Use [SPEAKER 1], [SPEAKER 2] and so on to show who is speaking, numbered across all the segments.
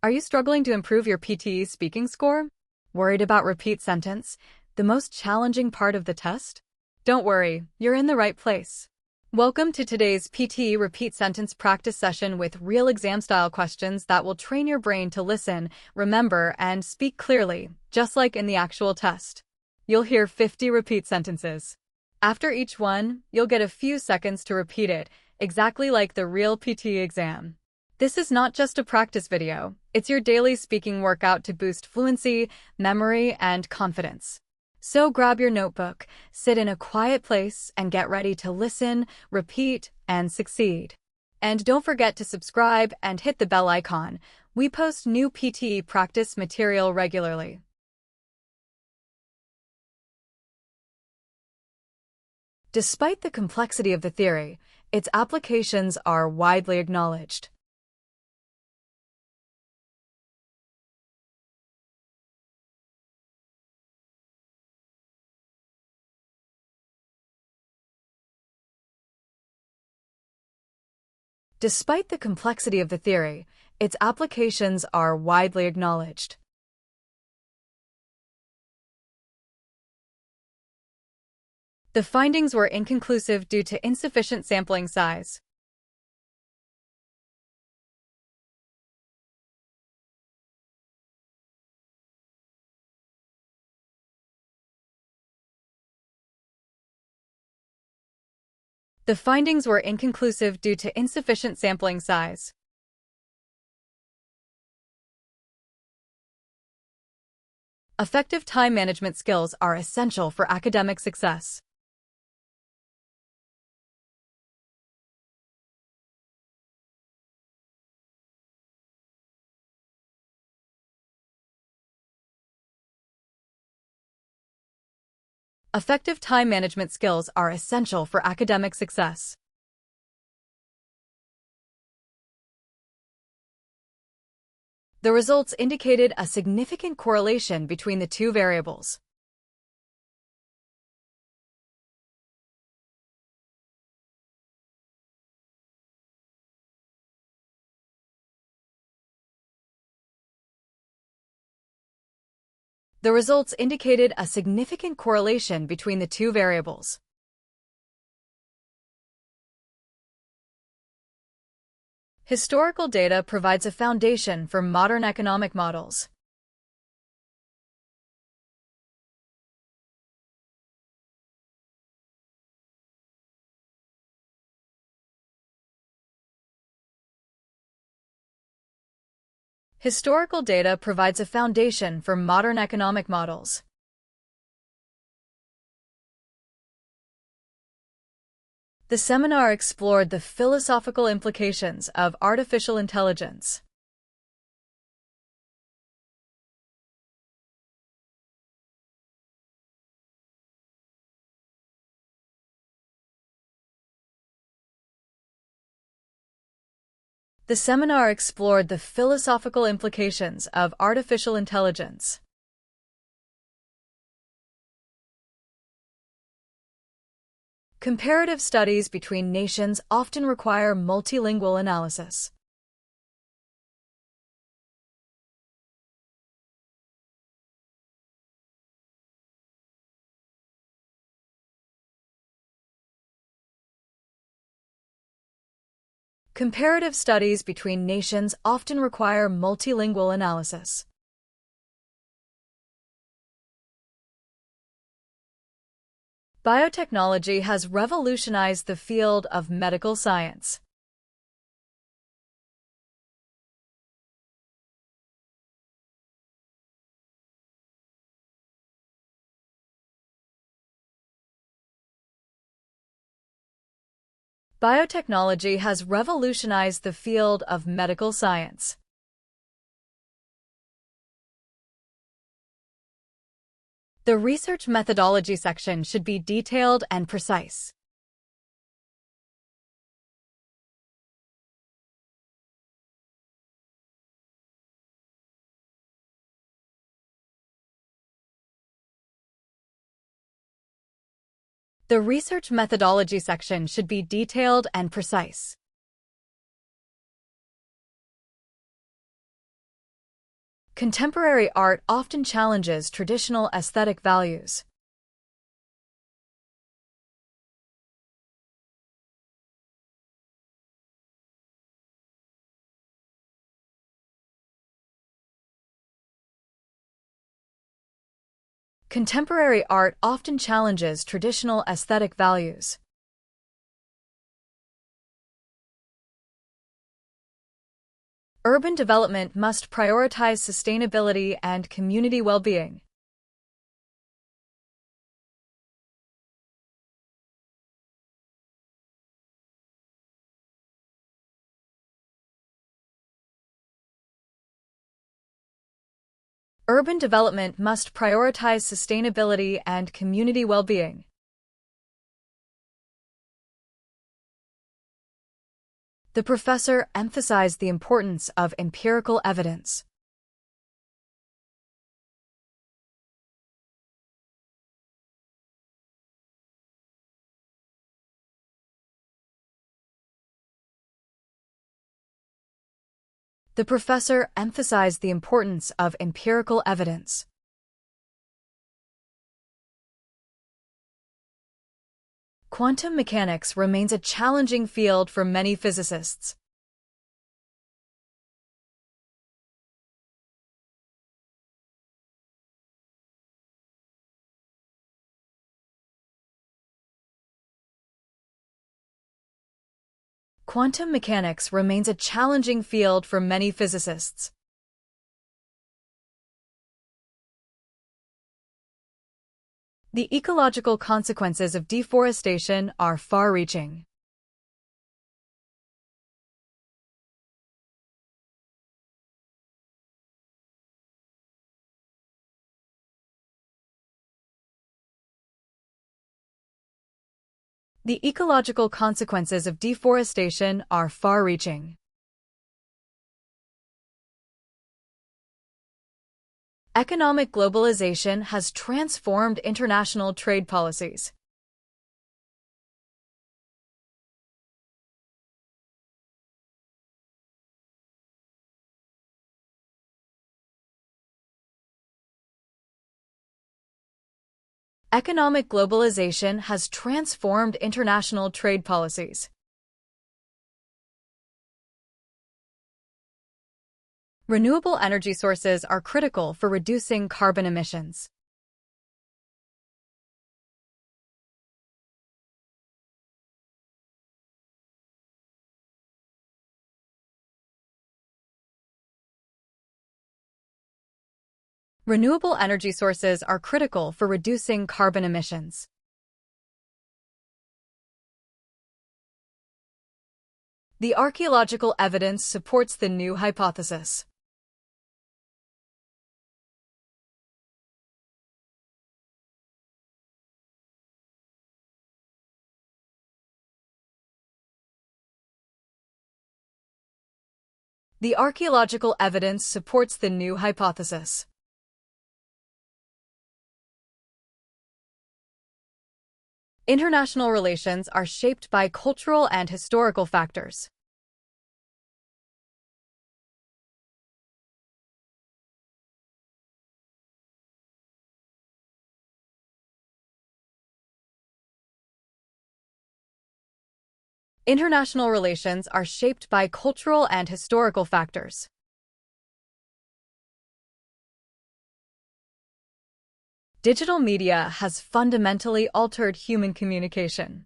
[SPEAKER 1] Are you struggling to improve your PTE speaking score? Worried about repeat sentence, the most challenging part of the test? Don't worry, you're in the right place. Welcome to today's PTE repeat sentence practice session with real exam-style questions that will train your brain to listen, remember, and speak clearly, just like in the actual test. You'll hear 50 repeat sentences. After each one, you'll get a few seconds to repeat it, exactly like the real PTE exam. This is not just a practice video, it's your daily speaking workout to boost fluency, memory, and confidence. So grab your notebook, sit in a quiet place, and get ready to listen, repeat, and succeed. And don't forget to subscribe and hit the bell icon. We post new PTE practice material regularly. Despite the complexity of the theory, its applications are widely acknowledged. Despite the complexity of the theory, its applications are widely acknowledged. The findings were inconclusive due to insufficient sampling size. The findings were inconclusive due to insufficient sampling size. Effective time management skills are essential for academic success. Effective time management skills are essential for academic success. The results indicated a significant correlation between the two variables. The results indicated a significant correlation between the two variables. Historical data provides a foundation for modern economic models. Historical data provides a foundation for modern economic models. The seminar explored the philosophical implications of artificial intelligence. The seminar explored the philosophical implications of artificial intelligence. Comparative studies between nations often require multilingual analysis. Comparative studies between nations often require multilingual analysis. Biotechnology has revolutionized the field of medical science. Biotechnology has revolutionized the field of medical science. The research methodology section should be detailed and precise. The research methodology section should be detailed and precise. Contemporary art often challenges traditional aesthetic values. Contemporary art often challenges traditional aesthetic values. Urban development must prioritize sustainability and community well-being. Urban development must prioritize sustainability and community well-being. The professor emphasized the importance of empirical evidence. The professor emphasized the importance of empirical evidence. Quantum mechanics remains a challenging field for many physicists. Quantum mechanics remains a challenging field for many physicists. The ecological consequences of deforestation are far-reaching. The ecological consequences of deforestation are far-reaching. Economic globalization has transformed international trade policies. Economic globalization has transformed international trade policies. Renewable energy sources are critical for reducing carbon emissions. Renewable energy sources are critical for reducing carbon emissions. The archaeological evidence supports the new hypothesis. The archaeological evidence supports the new hypothesis. International relations are shaped by cultural and historical factors. International relations are shaped by cultural and historical factors. Digital media has fundamentally altered human communication.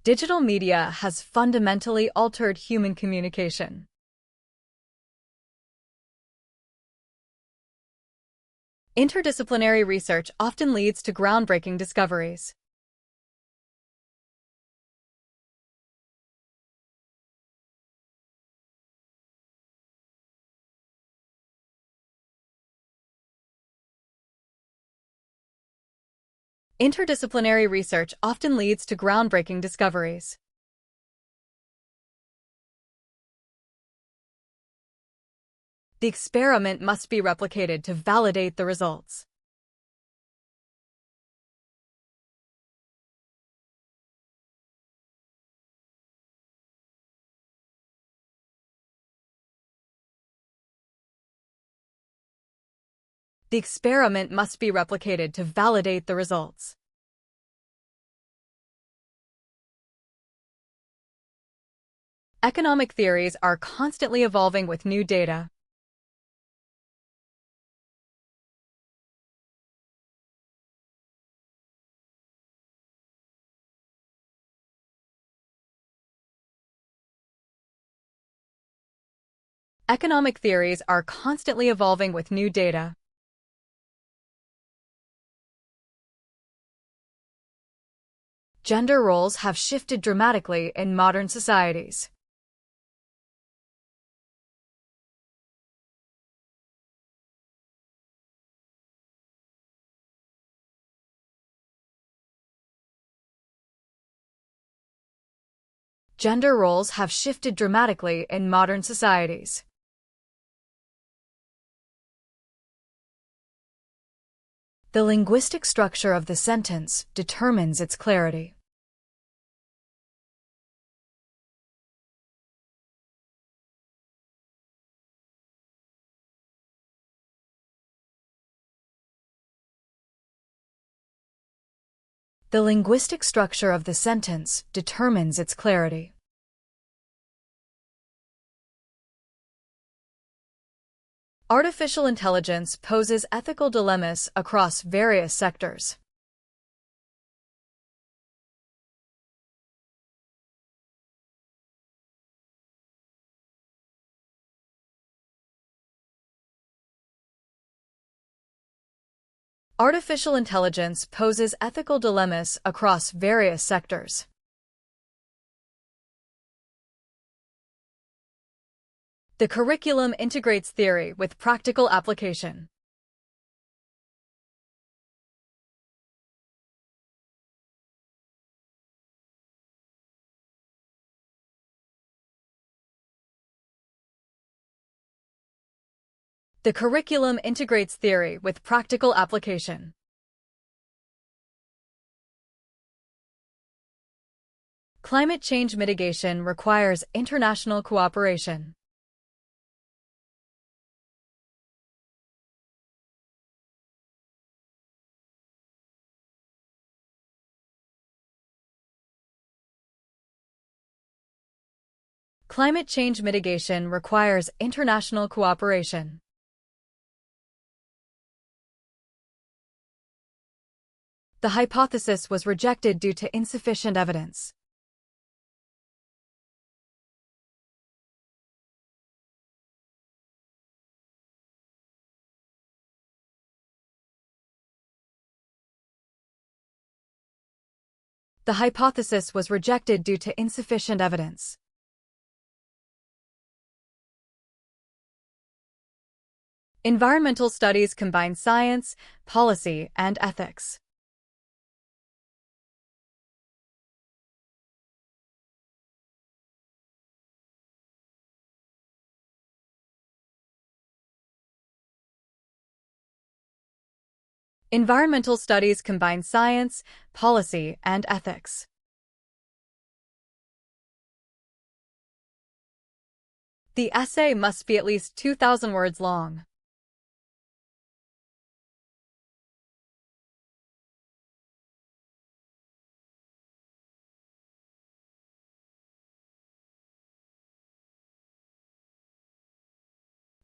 [SPEAKER 1] Digital media has fundamentally altered human communication. Interdisciplinary research often leads to groundbreaking discoveries. Interdisciplinary research often leads to groundbreaking discoveries. The experiment must be replicated to validate the results. The experiment must be replicated to validate the results. Economic theories are constantly evolving with new data. Economic theories are constantly evolving with new data. Gender roles have shifted dramatically in modern societies. Gender roles have shifted dramatically in modern societies. The linguistic structure of the sentence determines its clarity. The linguistic structure of the sentence determines its clarity. Artificial intelligence poses ethical dilemmas across various sectors. Artificial intelligence poses ethical dilemmas across various sectors. The curriculum integrates theory with practical application. The curriculum integrates theory with practical application. Climate change mitigation requires international cooperation. Climate change mitigation requires international cooperation. The hypothesis was rejected due to insufficient evidence. The hypothesis was rejected due to insufficient evidence. Environmental studies combine science, policy, and ethics. Environmental studies combine science, policy, and ethics. The essay must be at least 2,000 words long.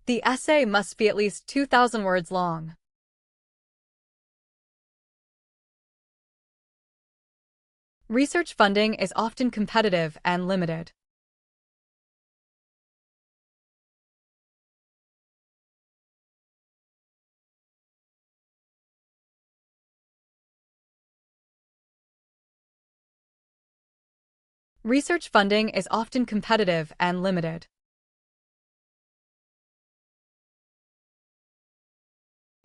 [SPEAKER 1] The essay must be at least 2,000 words long. Research funding is often competitive and limited. Research funding is often competitive and limited.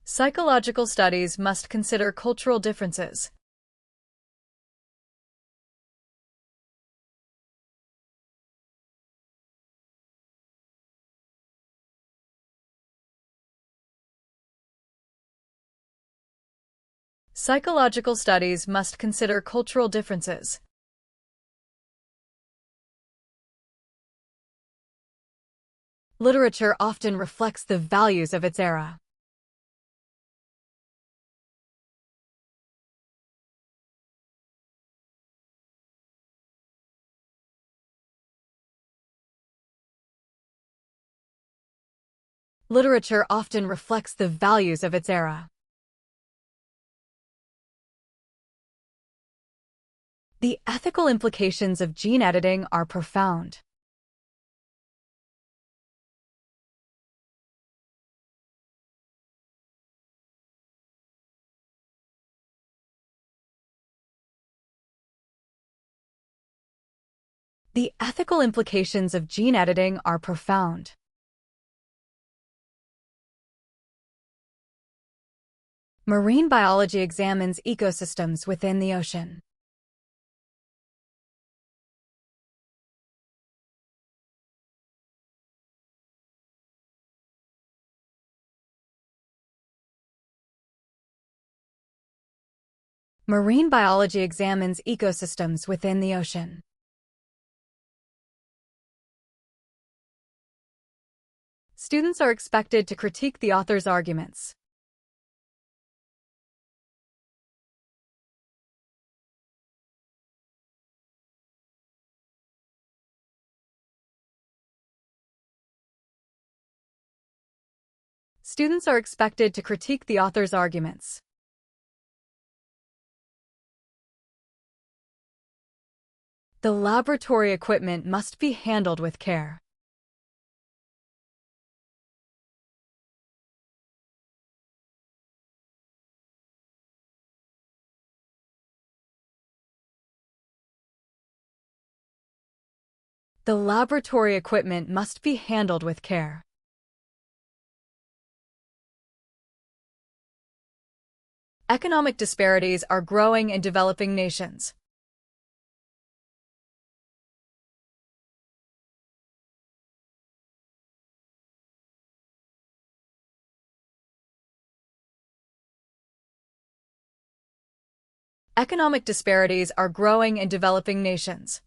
[SPEAKER 1] Psychological studies must consider cultural differences. Psychological studies must consider cultural differences. Literature often reflects the values of its era. Literature often reflects the values of its era. The ethical implications of gene editing are profound. The ethical implications of gene editing are profound. Marine biology examines ecosystems within the ocean. Marine biology examines ecosystems within the ocean. Students are expected to critique the author's arguments. Students are expected to critique the author's arguments. The laboratory equipment must be handled with care. The laboratory equipment must be handled with care. Economic disparities are growing in developing nations. Economic disparities are growing in developing nations.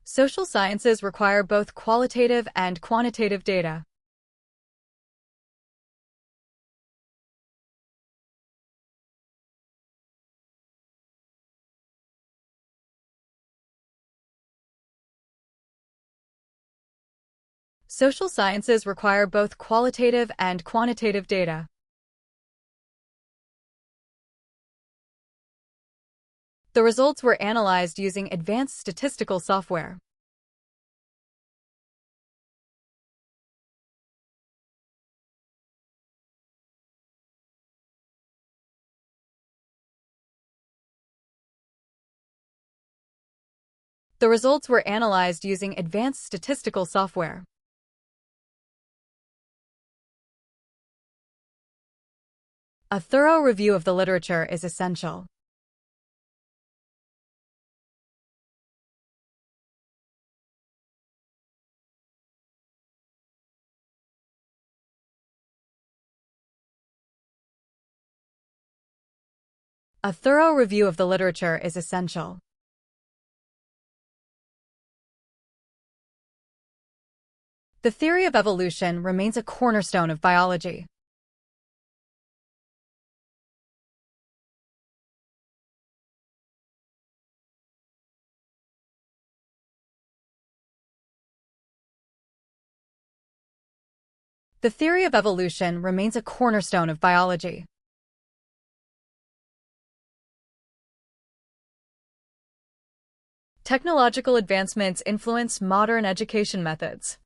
[SPEAKER 1] Social sciences require both qualitative and quantitative data. Social sciences require both qualitative and quantitative data. The results were analyzed using advanced statistical software. The results were analyzed using advanced statistical software. A thorough review of the literature is essential. A thorough review of the literature is essential. The theory of evolution remains a cornerstone of biology. The theory of evolution remains a cornerstone of biology. Technological advancements influence modern education methods.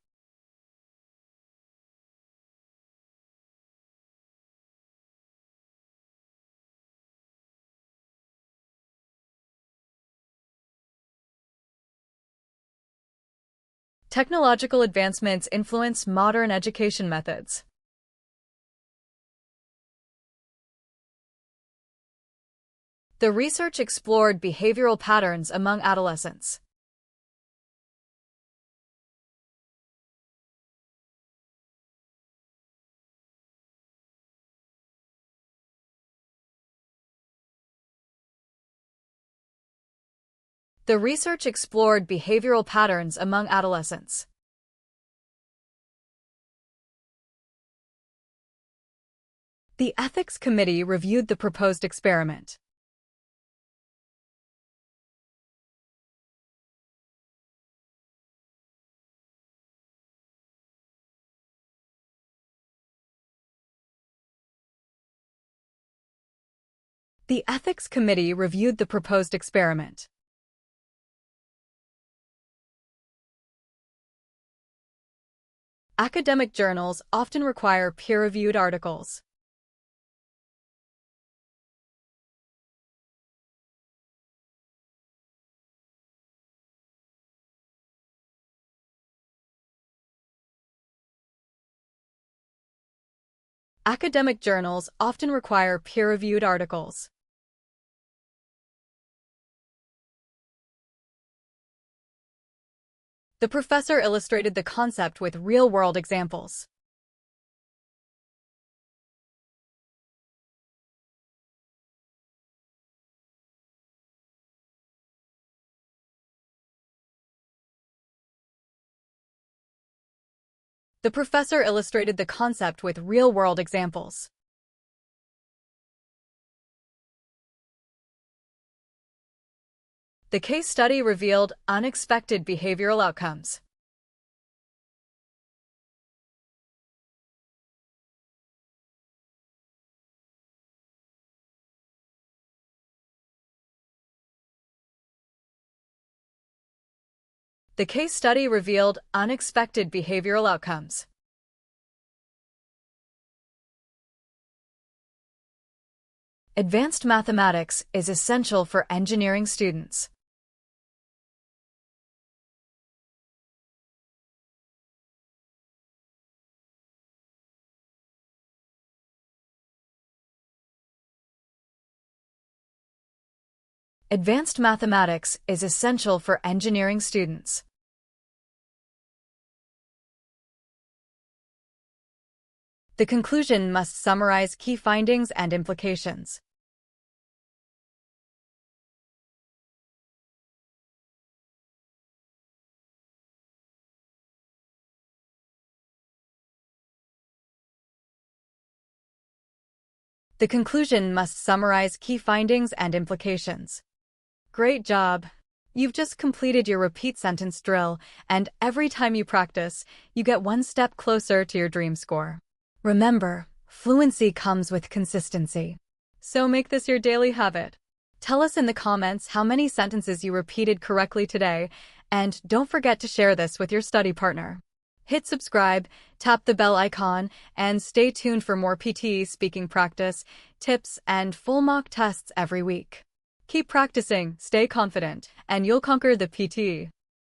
[SPEAKER 1] Technological advancements influence modern education methods. The research explored behavioral patterns among adolescents. The research explored behavioral patterns among adolescents. The Ethics Committee reviewed the proposed experiment. The ethics committee reviewed the proposed experiment. Academic journals often require peer-reviewed articles. Academic journals often require peer-reviewed articles. The professor illustrated the concept with real-world examples. The professor illustrated the concept with real-world examples. The case study revealed unexpected behavioral outcomes. The case study revealed unexpected behavioral outcomes. Advanced mathematics is essential for engineering students. Advanced mathematics is essential for engineering students. The conclusion must summarize key findings and implications. The conclusion must summarize key findings and implications. Great job! You've just completed your repeat sentence drill, and every time you practice, you get one step closer to your dream score. Remember, fluency comes with consistency. So make this your daily habit. Tell us in the comments how many sentences you repeated correctly today, and don't forget to share this with your study partner. Hit subscribe, tap the bell icon, and stay tuned for more PTE speaking practice, tips, and full mock tests every week. Keep practicing, stay confident, and you'll conquer the PTE.